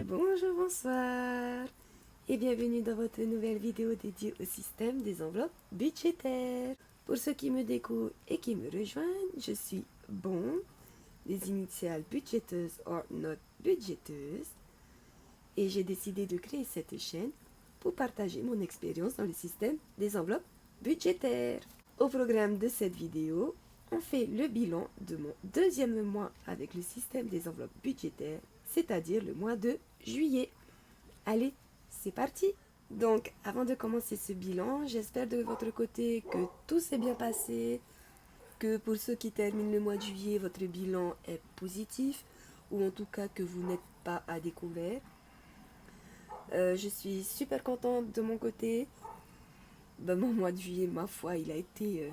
Bonjour, bonsoir et bienvenue dans votre nouvelle vidéo dédiée au système des enveloppes budgétaires. Pour ceux qui me découvrent et qui me rejoignent, je suis Bon, des initiales budgéteuses or not budgéteuses, et j'ai décidé de créer cette chaîne pour partager mon expérience dans le système des enveloppes budgétaires. Au programme de cette vidéo, on fait le bilan de mon deuxième mois avec le système des enveloppes budgétaires, c'est-à-dire le mois de juillet. Allez, c'est parti! Donc, avant de commencer ce bilan, j'espère de votre côté que tout s'est bien passé, que pour ceux qui terminent le mois de juillet, votre bilan est positif, ou en tout cas que vous n'êtes pas à découvert. Je suis super contente de mon côté. Mon mois de juillet, ma foi, il a été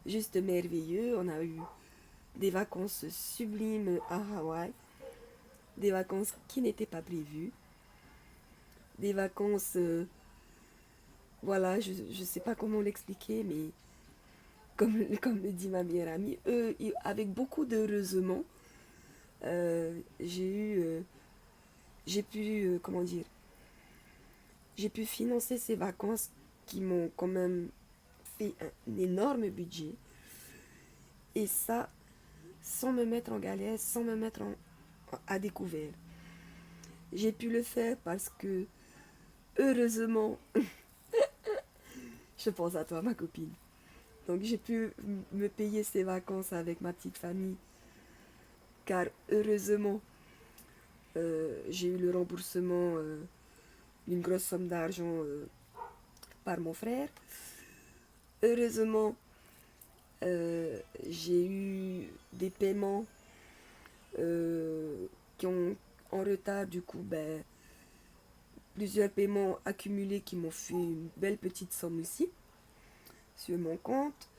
juste merveilleux. On a eu des vacances sublimes à Hawaï, des vacances qui n'étaient pas prévues, des vacances, voilà, je ne sais pas comment l'expliquer, mais comme le dit ma meilleure amie, avec beaucoup d'heureusement, j'ai pu, comment dire, j'ai pu financer ces vacances qui m'ont quand même fait un énorme budget. Et ça, sans me mettre en galère, sans me mettre à découvert. J'ai pu le faire parce que, heureusement, je pense à toi, ma copine. Donc j'ai pu me payer ces vacances avec ma petite famille. Car heureusement, j'ai eu le remboursement d'une grosse somme d'argent par mon frère. Heureusement, j'ai eu des paiements qui ont en retard, du coup, plusieurs paiements accumulés qui m'ont fait une belle petite somme aussi sur mon compte.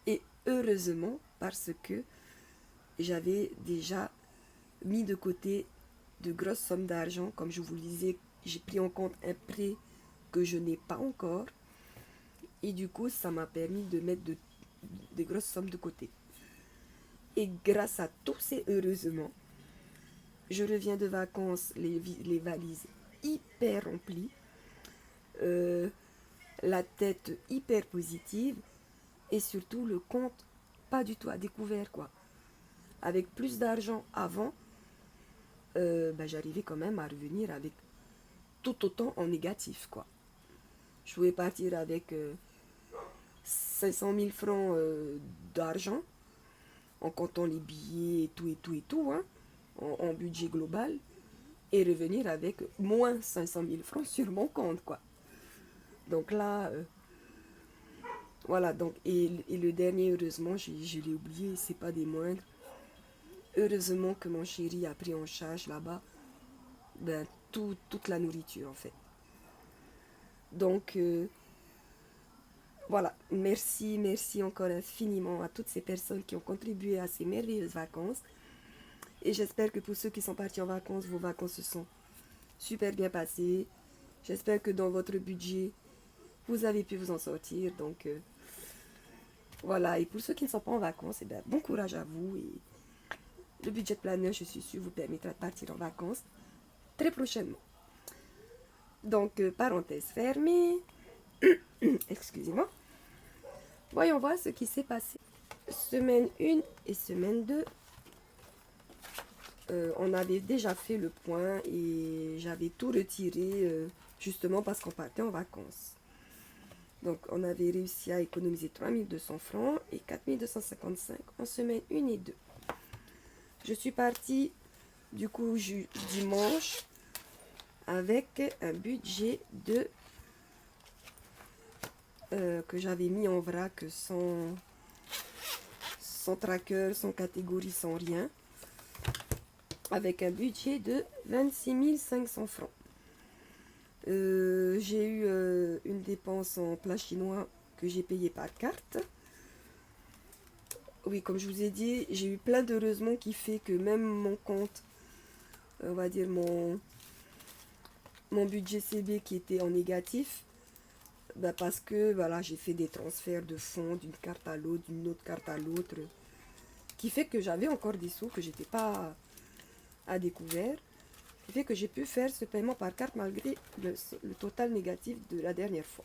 Et heureusement, parce que j'avais déjà mis de côté de grosses sommes d'argent. Comme je vous le disais, j'ai pris en compte un prêt que je n'ai pas encore. Et du coup, ça m'a permis de mettre de grosses sommes de côté. Et grâce à tous ces heureusement, je reviens de vacances, les valises hyper remplies, la tête hyper positive et surtout le compte pas du tout à découvert, quoi. Avec plus d'argent avant, j'arrivais quand même à revenir avec tout autant en négatif, quoi. Je pouvais partir avec 500 000 francs d'argent en comptant les billets et tout, hein, en budget global, et revenir avec moins 500 000 francs sur mon compte, quoi. Donc là, voilà, donc, et le dernier, heureusement, je l'ai oublié, c'est pas des moindres. Heureusement que mon chéri a pris en charge là-bas toute la nourriture, en fait. Donc, voilà, merci encore infiniment à toutes ces personnes qui ont contribué à ces merveilleuses vacances. Et j'espère que pour ceux qui sont partis en vacances, vos vacances se sont super bien passées. J'espère que dans votre budget, vous avez pu vous en sortir. Donc, voilà. Et pour ceux qui ne sont pas en vacances, bon courage à vous. Et le budget planner, je suis sûre, vous permettra de partir en vacances très prochainement. Donc, parenthèse fermée. Excusez-moi. Voyons voir ce qui s'est passé. Semaine 1 et semaine 2. On avait déjà fait le point et j'avais tout retiré justement parce qu'on partait en vacances. Donc on avait réussi à économiser 3200 francs et 4255 en semaine 1 et 2. Je suis partie du coup dimanche avec un budget de que j'avais mis en vrac sans tracker, sans catégorie, sans rien, avec un budget de 26 500 francs. J'ai eu une dépense en plat chinois que j'ai payé par carte. Oui, comme je vous ai dit, j'ai eu plein d'heureusement qui fait que même mon compte, on va dire mon budget CB qui était en négatif, parce que voilà, j'ai fait des transferts de fonds d'une carte à l'autre, d'une autre carte à l'autre. qui fait que j'avais encore des sous que j'étais pas à découvert, qui fait que j'ai pu faire ce paiement par carte malgré le total négatif de la dernière fois.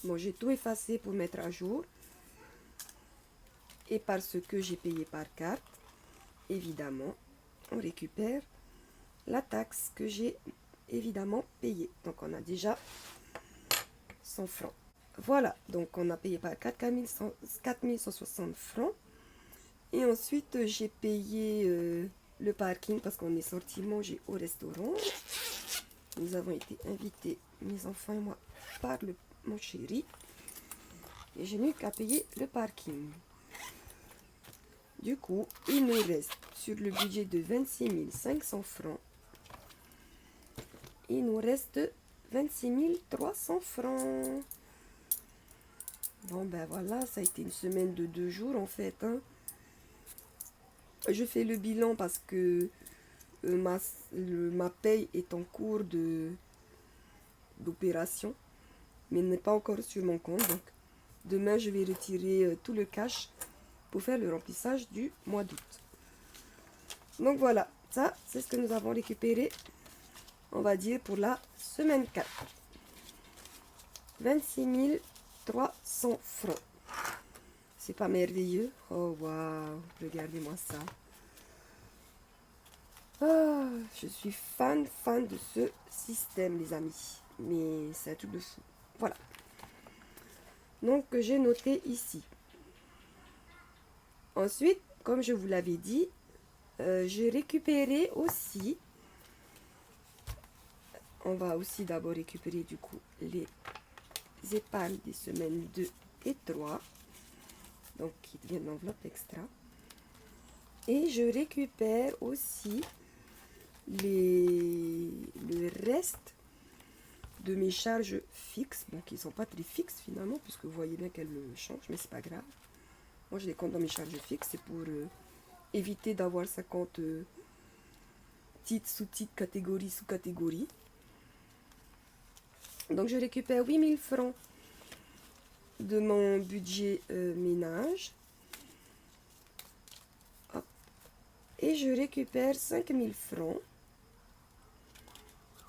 Bon, j'ai tout effacé pour mettre à jour. Et parce que j'ai payé par carte, évidemment, on récupère la taxe que j'ai évidemment payée. Donc, on a déjà 100 francs. Voilà, donc on a payé par carte 4160 francs. Et ensuite, j'ai payé le parking parce qu'on est sorti manger au restaurant. Nous avons été invités, mes enfants et moi, par mon chéri. Et je n'ai qu'à payer le parking. Du coup, il nous reste sur le budget de 26 500 francs. Il nous reste 26 300 francs. Bon, ben voilà, ça a été une semaine de 2 jours en fait. Hein. Je fais le bilan parce que ma paye est en cours d'opération, mais n'est pas encore sur mon compte. Donc, demain, je vais retirer tout le cash pour faire le remplissage du mois d'août. Donc voilà, ça c'est ce que nous avons récupéré, on va dire, pour la semaine 4. 26 300 francs. C'est pas merveilleux? Oh waouh, regardez-moi ça. Ah, je suis fan de ce système, les amis. Mais c'est un truc de fou. Voilà. Donc j'ai noté ici. Ensuite, comme je vous l'avais dit, j'ai récupéré aussi, on va aussi d'abord récupérer du coup les épargnes des semaines 2 et 3, donc qui deviennent l'enveloppe extra. Et je récupère aussi le reste de mes charges fixes, bon qui ne sont pas très fixes finalement, puisque vous voyez bien qu'elles me changent, mais c'est pas grave. Moi, je les compte dans mes charges fixes, c'est pour éviter d'avoir 50 titres, sous-titres, catégories, sous-catégories. Donc, je récupère 8000 francs de mon budget ménage. Hop. Et je récupère 5000 francs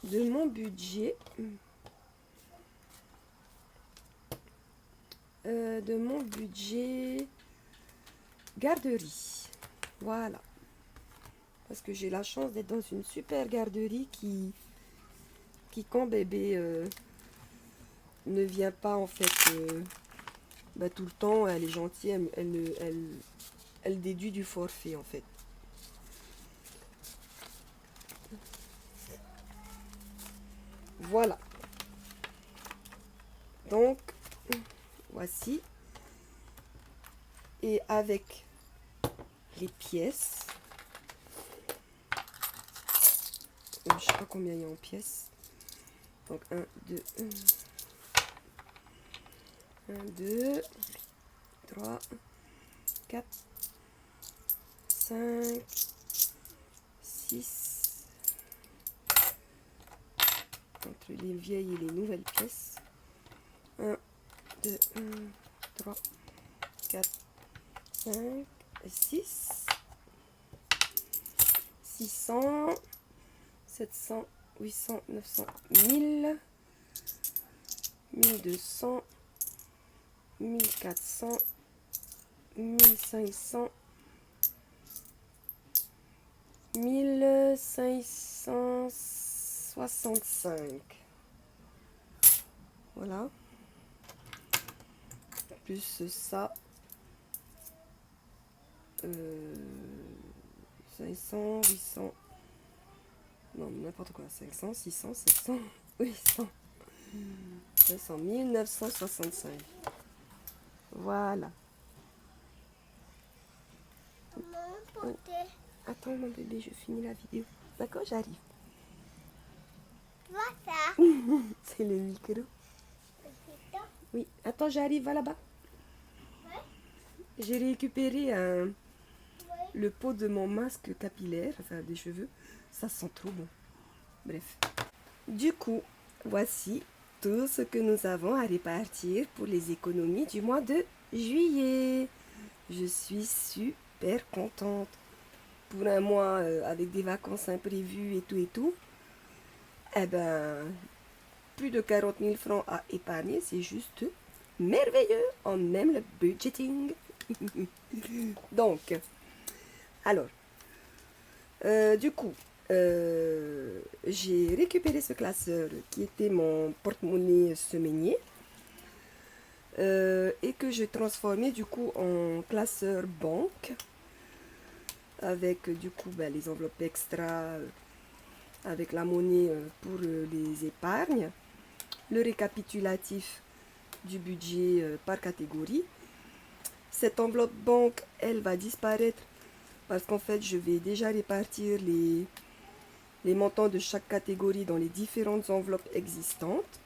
de mon budget garderie. Voilà. Parce que j'ai la chance d'être dans une super garderie qui quand bébé ne vient pas en fait tout le temps, elle est gentille, elle déduit du forfait en fait. Voilà. Donc, voici. Et avec les pièces, je ne sais pas combien il y a en pièces. Donc 1, 2, 3, 4, 5, 6, entre les vieilles et les nouvelles pièces. 1, 2, 3, 4, 5, 6, 600, 700, 800, 900, 1000, 1200, 1400, 1500, 1565. Voilà. Plus ça. 500, 800. Non, n'importe quoi. 500, 600, 700, 800. 500, 1965. Voilà. Oui. Attends mon bébé, je finis la vidéo. D'accord, j'arrive. Voilà. C'est le micro. Oui, attends, j'arrive, va là-bas. Ouais. J'ai récupéré le pot de mon masque capillaire, enfin des cheveux. Ça sent trop bon. Bref. Du coup, voici tout ce que nous avons à répartir pour les économies du mois de juillet. Je suis super super contente. Pour un mois avec des vacances imprévues et tout, eh ben, plus de 40 000 francs à épargner, c'est juste merveilleux. On aime le budgeting. Donc, alors, du coup, j'ai récupéré ce classeur qui était mon porte-monnaie semainier et que j'ai transformé du coup en classeur banque avec du coup les enveloppes extra avec la monnaie pour les épargnes, le récapitulatif du budget par catégorie. Cette enveloppe banque, elle va disparaître parce qu'en fait je vais déjà répartir les montants de chaque catégorie dans les différentes enveloppes existantes.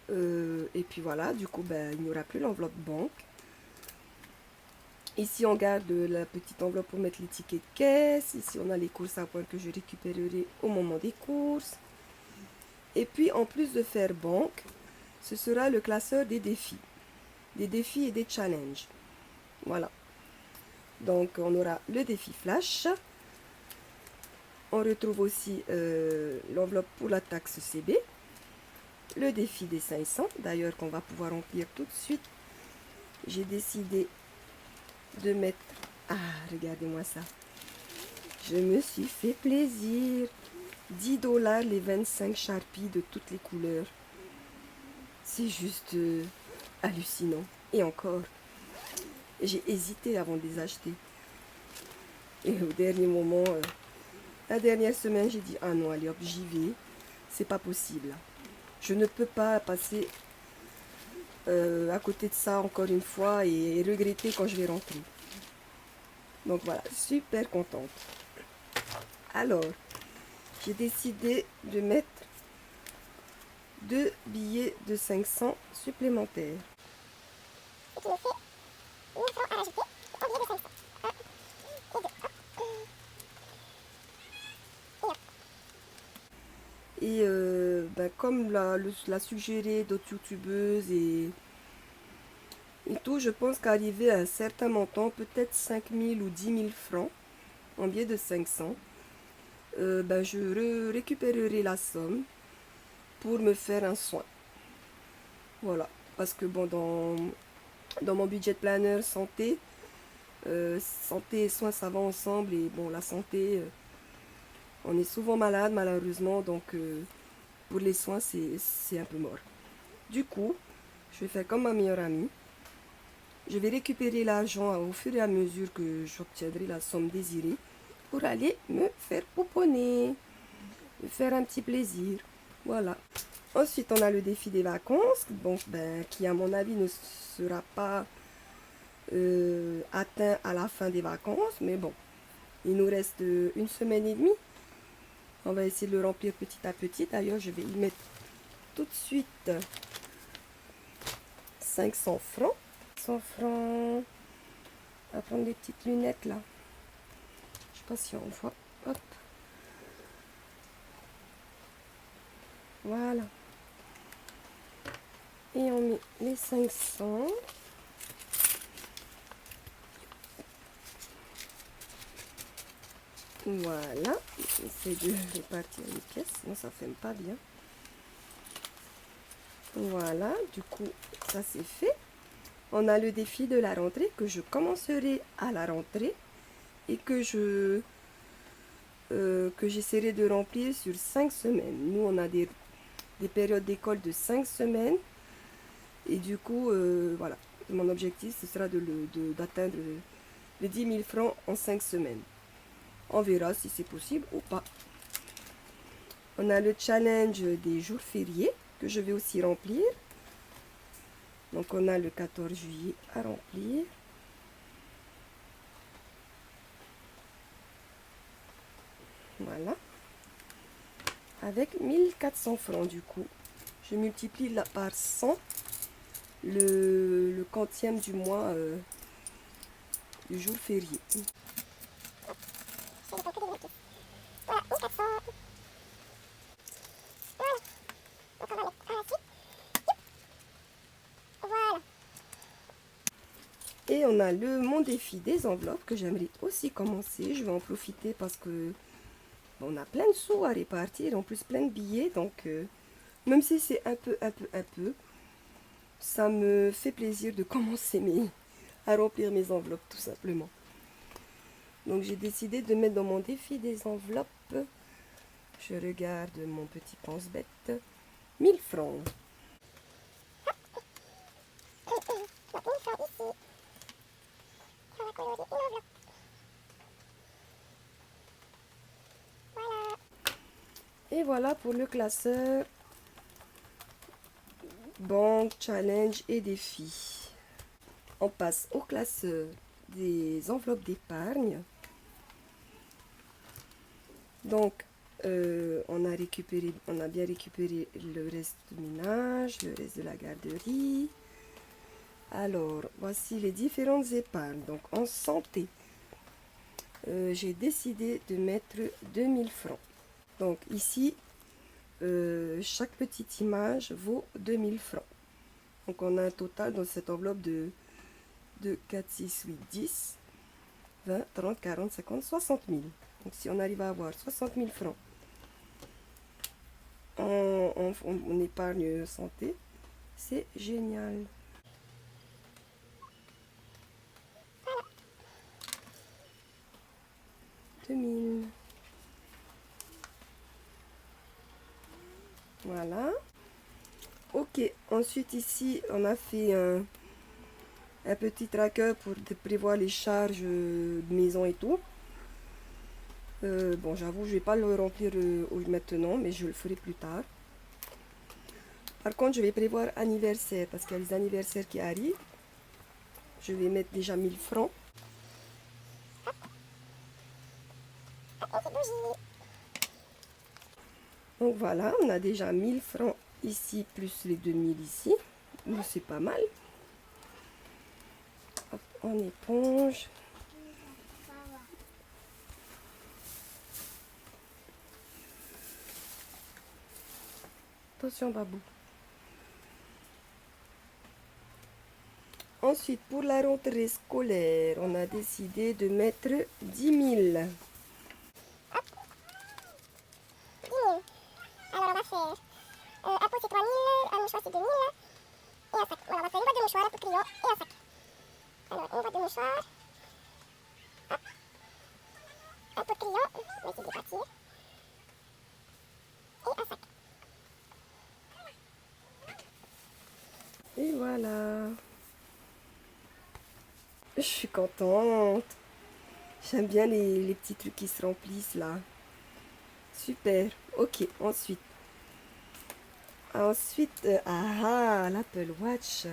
Et puis voilà, du coup il n'y aura plus l'enveloppe banque. Ici on garde la petite enveloppe pour mettre les tickets de caisse. Ici on a les courses à points que je récupérerai au moment des courses. Et puis en plus de faire banque, ce sera le classeur des défis. Des défis et des challenges. Voilà. Donc on aura le défi flash. On retrouve aussi l'enveloppe pour la taxe CB. Le défi des 500, d'ailleurs qu'on va pouvoir remplir tout de suite. J'ai décidé de mettre... Ah, regardez-moi ça. Je me suis fait plaisir. 10 $ les 25 Sharpies de toutes les couleurs. C'est juste hallucinant. Et encore, j'ai hésité avant de les acheter. Et au dernier moment, la dernière semaine, j'ai dit, ah non, allez hop, j'y vais. C'est pas possible. Je ne peux pas passer à côté de ça encore une fois et regretter quand je vais rentrer. Donc voilà, super contente. Alors, j'ai décidé de mettre 2 billets de 500 supplémentaires. Et comme l'a suggéré d'autres youtubeuses et tout, je pense qu'arriver à un certain montant, peut-être 5 000 ou 10 000 francs en billets de 500, je récupérerai la somme pour me faire un soin. Voilà, parce que bon, dans mon budget planner santé, santé et soins ça va ensemble et bon, la santé, on est souvent malade malheureusement, donc pour les soins c'est un peu mort. Du coup, je vais faire comme ma meilleure amie. Je vais récupérer l'argent au fur et à mesure que j'obtiendrai la somme désirée pour aller me faire pouponner, me faire un petit plaisir. Voilà. Ensuite, on a le défi des vacances, donc qui à mon avis ne sera pas atteint à la fin des vacances, mais bon, il nous reste une semaine et demie. On va essayer de le remplir petit à petit. D'ailleurs, je vais y mettre tout de suite 500 francs. 100 francs. On va prendre des petites lunettes là. Je sais pas si on voit. Hop. Voilà. Et on met les 500. Voilà. J'essaie de répartir les pièces, sinon ça ne fait pas bien. Voilà. Du coup, ça c'est fait. On a le défi de la rentrée que je commencerai à la rentrée et que j'essaierai de remplir sur 5 semaines. Nous, on a des périodes d'école de 5 semaines. Et du coup, voilà, mon objectif, ce sera d'atteindre les 10 000 francs en 5 semaines. On verra si c'est possible ou pas. On a le challenge des jours fériés que je vais aussi remplir. Donc, on a le 14 juillet à remplir. Voilà. Avec 1400 francs du coup. Je multiplie là par 100 le quantième du mois du jour férié. Et on a mon défi des enveloppes que j'aimerais aussi commencer. Je vais en profiter parce que bon, on a plein de sous à répartir, en plus plein de billets. Donc, même si c'est un peu, ça me fait plaisir de commencer à remplir mes enveloppes tout simplement. Donc, j'ai décidé de mettre dans mon défi des enveloppes. Je regarde mon petit pense-bête. 1000 francs. Et voilà pour le classeur banque, challenge et défi. On passe au classeur des enveloppes d'épargne. Donc, on a bien récupéré le reste du ménage, le reste de la garderie. Alors, voici les différentes épargnes. Donc, en santé, j'ai décidé de mettre 2000 francs. Donc, ici, chaque petite image vaut 2000 francs. Donc, on a un total dans cette enveloppe de 4, 6, 8, 10, 20, 30, 40, 50, 60 000. Donc, si on arrive à avoir 60 000 francs en épargne santé, c'est génial. Voilà. Ok, ensuite ici, on a fait un petit tracker pour prévoir les charges de maison et tout. Bon, j'avoue, je vais pas le remplir maintenant, mais je le ferai plus tard. Par contre, je vais prévoir anniversaire, parce qu'il y a les anniversaires qui arrivent. Je vais mettre déjà 1000 francs. Donc voilà, on a déjà 1000 francs ici, plus les 2000 ici. C'est pas mal. Hop, on éponge. Attention, Babou. Ensuite, pour la rentrée scolaire, on a décidé de mettre 10 000. Alors, on va faire un pot, c'est 3 000, un mouchoir, c'est 2 000, et un sac. Voilà, on va faire une boîte de mouchoirs, un pot de crayon et un sac. Alors, une boîte de mouchoirs, hop, un pot de crayon, on va essayer de répartir, et un sac. Et voilà. Je suis contente. J'aime bien les petits trucs qui se remplissent là. Super. Ok, ensuite. L'Apple Watch.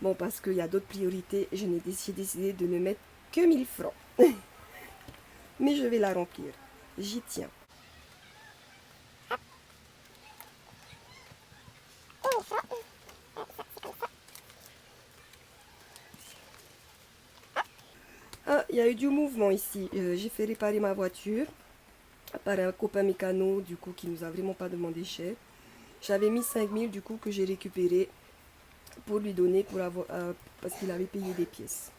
Bon, parce qu'il y a d'autres priorités, j'ai décidé de ne mettre que 1000 francs. Mais je vais la remplir. J'y tiens. Ah, il y a eu du mouvement ici. J'ai fait réparer ma voiture par un copain mécano, du coup, qui nous a vraiment pas demandé cher. J'avais mis 5000, du coup, que j'ai récupéré pour lui donner parce qu'il avait payé des pièces.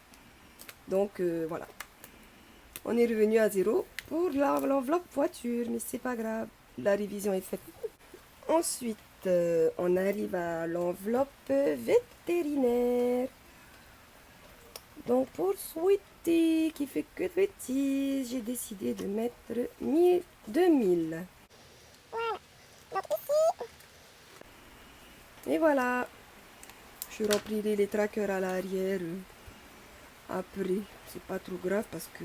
Donc, voilà. On est revenu à zéro pour l'enveloppe voiture, mais c'est pas grave. La révision est faite. Ensuite, on arrive à l'enveloppe vétérinaire. Donc, pour Sweetie, qui fait que de bêtises, j'ai décidé de mettre 2000. Voilà. Donc ici, Et voilà. Je remplirai les trackers à l'arrière après. C'est pas trop grave parce que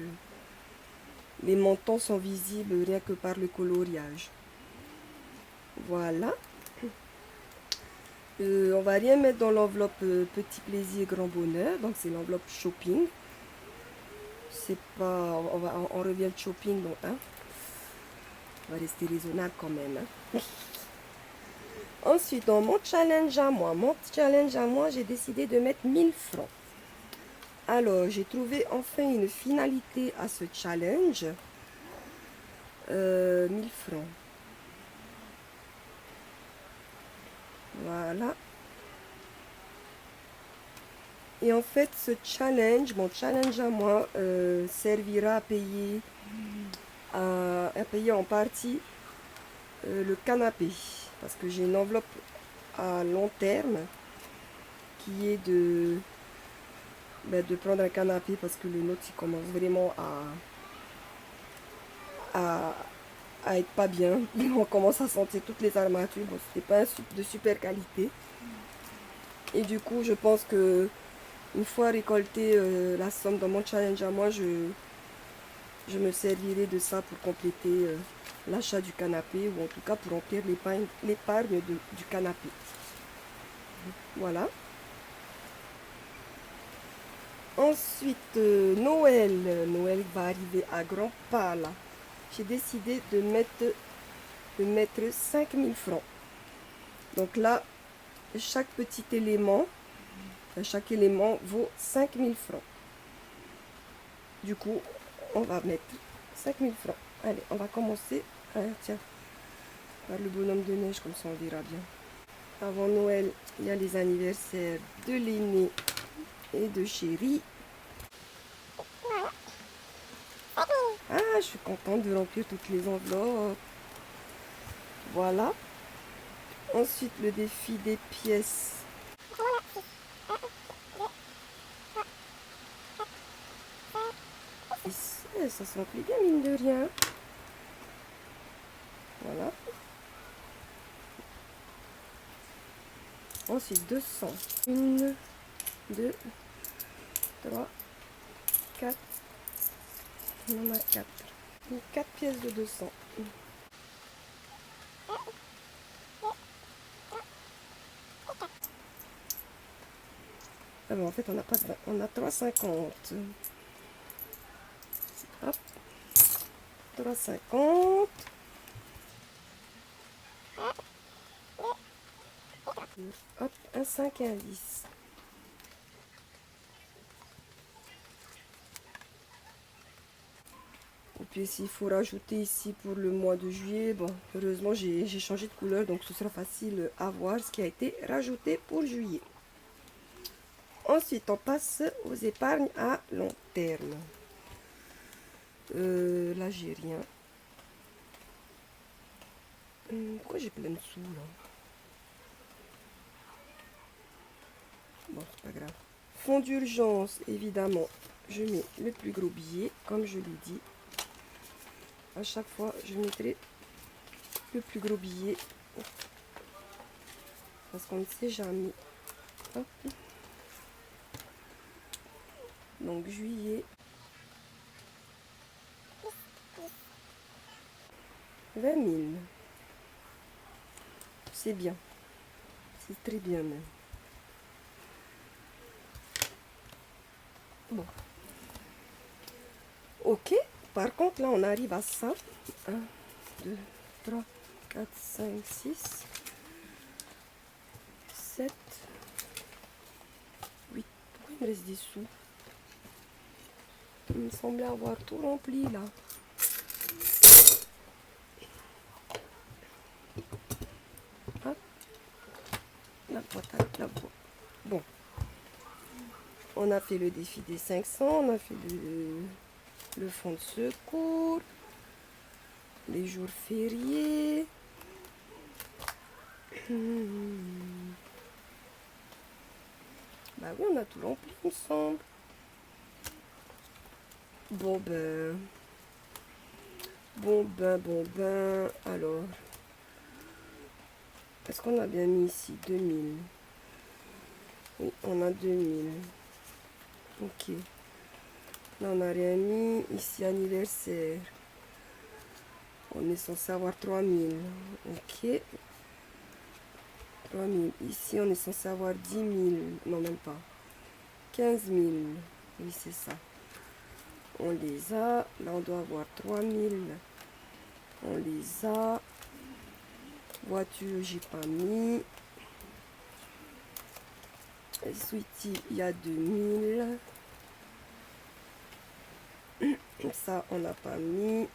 les montants sont visibles rien que par le coloriage. Voilà. On va rien mettre dans l'enveloppe petit plaisir grand bonheur. Donc c'est l'enveloppe shopping. C'est pas. On revient de shopping donc hein. On va rester raisonnable quand même. Hein. Ensuite, dans mon challenge à moi, j'ai décidé de mettre 1000 francs. Alors, j'ai trouvé enfin une finalité à ce challenge. 1000 francs. Voilà. Et en fait, ce challenge, mon challenge à moi, servira à payer en partie le canapé. Parce que j'ai une enveloppe à long terme qui est de prendre un canapé parce que le nôtre il commence vraiment à, à être pas bien. On commence à sentir toutes les armatures. Bon, c'était pas de super qualité. Et du coup, je pense que une fois récolté la somme dans mon challenge à moi, je me servirai de ça pour compléter l'achat du canapé ou en tout cas pour remplir l'épargne du canapé. Voilà. Ensuite, Noël. Noël va arriver à grands pas là. J'ai décidé de mettre 5000 francs. Donc là, chaque élément vaut 5000 francs. Du coup, on va mettre 5000 francs. Allez, on va commencer. Ah, tiens, par le bonhomme de neige, comme ça on verra bien. Avant Noël, il y a les anniversaires de l'aîné et de chéri. Ah, je suis contente de remplir toutes les enveloppes. Voilà. Ensuite, le défi des pièces. Et ça se remplit bien, mine de rien. Voilà. Ensuite, 200. 1, 2, 3, 4. On en a 4. 4 pièces de 200. Ah bon, en fait, on n'a pas de 20. On a 3,50. Hop. 3,50. Hop, un 5 et un 10. Et puis s'il faut rajouter ici pour le mois de juillet, bon, heureusement j'ai changé de couleur, donc ce sera facile à voir ce qui a été rajouté pour juillet. Ensuite, on passe aux épargnes à long terme. Là, j'ai rien. Pourquoi j'ai plein de sous, là? Bon, c'est pas grave. Fonds d'urgence, évidemment, je mets le plus gros billet, comme je l'ai dit. À chaque fois, je mettrai le plus gros billet. Parce qu'on ne sait jamais. Hop. Donc, juillet. 20 000. C'est bien. C'est très bien même. Bon. Ok. Par contre, là, on arrive à ça. 1, 2, 3, 4, 5, 6, 7, 8. Pourquoi il me reste des sous? Il me semblait avoir tout rempli, là. Hop. La boîte avec la boîte. Bon. On a fait le défi des 500. On a fait le fonds de secours. Les jours fériés. Bah oui, on a tout rempli, il me semble. Bon ben. Alors. Est-ce qu'on a bien mis ici 2000? Oui, on a 2000. Ok. Là, on n'a rien mis. Ici, anniversaire. On est censé avoir 3000. Ok. 3000. Ici, on est censé avoir 10 000. Non, même pas. 15 000. Oui, c'est ça. On les a. Là, on doit avoir 3000. On les a. Voiture, j'ai pas mis. Sweetie, il y a 2000. Ça, on n'a pas mis.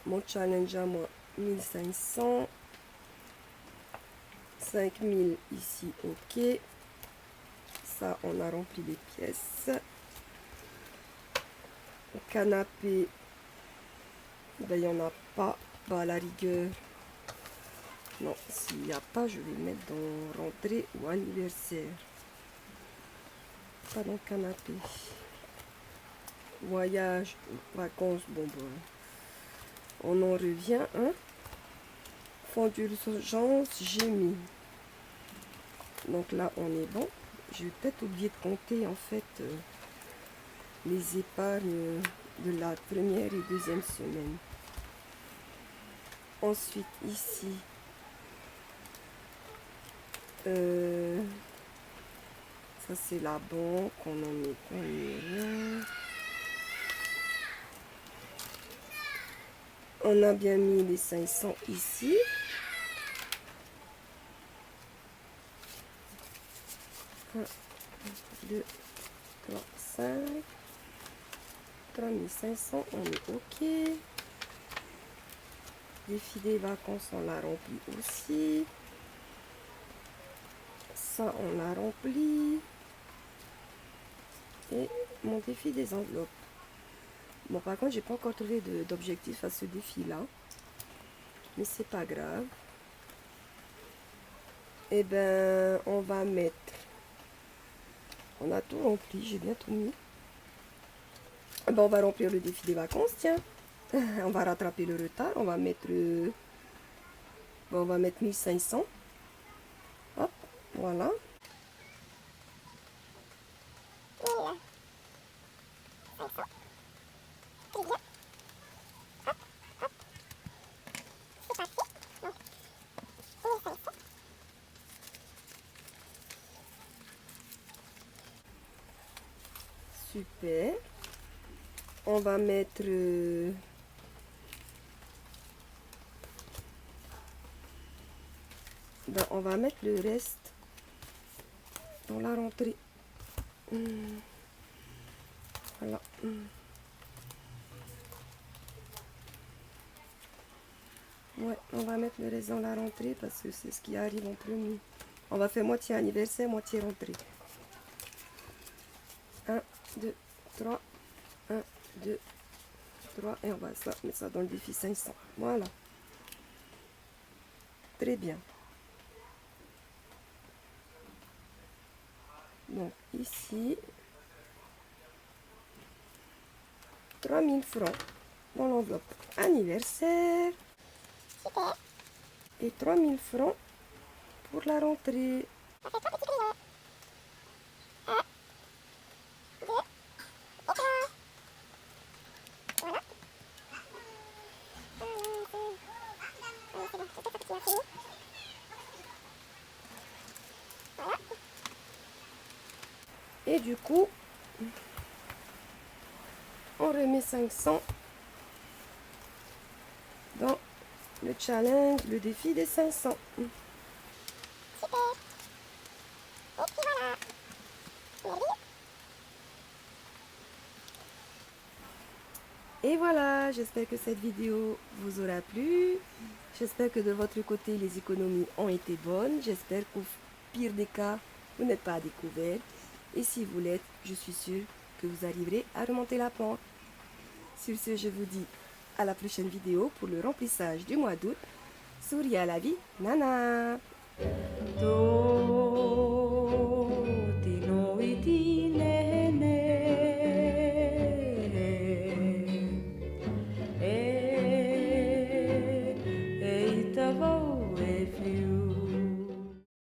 Mon challenge à moi, 1500. 5000 ici, ok. Ça, on a rempli les pièces. Le canapé, ben, il n'y en a pas. Bah, à la rigueur, non, s'il n'y a pas, je vais mettre dans rentrée ou anniversaire. Pas dans le canapé. Voyage, vacances, bon, bon. On en revient, hein. Fonds d'urgence, j'ai mis. Donc là, on est bon. J'ai peut-être oublié de compter, en fait, les épargnes de la première et deuxième semaine. Ensuite, ici, ça c'est la banque, on en met rien. On a bien mis les 500 ici. Un, 2, 3, 5. 3500, on est OK. Défi des vacances, on l'a rempli aussi. Ça, on l'a rempli. Et mon défi des enveloppes. Bon, par contre, j'ai pas encore trouvé d'objectif à ce défi-là. Mais c'est pas grave. Et ben, on va mettre... On a tout rempli, j'ai bien tout mis. Ben, on va remplir le défi des vacances, tiens. On va rattraper le retard. On va mettre... Ben, on va mettre 1500. Hop, voilà. 1500. Très bien. Hop, hop. C'est parti. Donc, 1500. Super. On va mettre... ben, on va mettre le reste dans la rentrée. Voilà. Ouais, on va mettre le reste dans la rentrée parce que c'est ce qui arrive en premier. On va faire moitié anniversaire, moitié rentrée. 1, 2, 3. 1, 2, 3. Et on va mettre ça dans le défi 500. Voilà. Très bien. Donc ici, 3000 francs dans l'enveloppe anniversaire. Super. Et 3000 francs pour la rentrée. Ça fait 3 petits crayons. 1, 2, et 3. Voilà. C'est bon, c'est peut-être petit infini. Voilà. Et du coup, on remet 500 dans le challenge, le défi des 500. Super. Et puis voilà. Merveilleux. Et voilà, j'espère que cette vidéo vous aura plu. J'espère que de votre côté, les économies ont été bonnes. J'espère qu'au pire des cas, vous n'êtes pas à découvert. Et si vous l'êtes, je suis sûre que vous arriverez à remonter la pente. Sur ce, je vous dis à la prochaine vidéo pour le remplissage du mois d'août. Souriez à la vie, nana.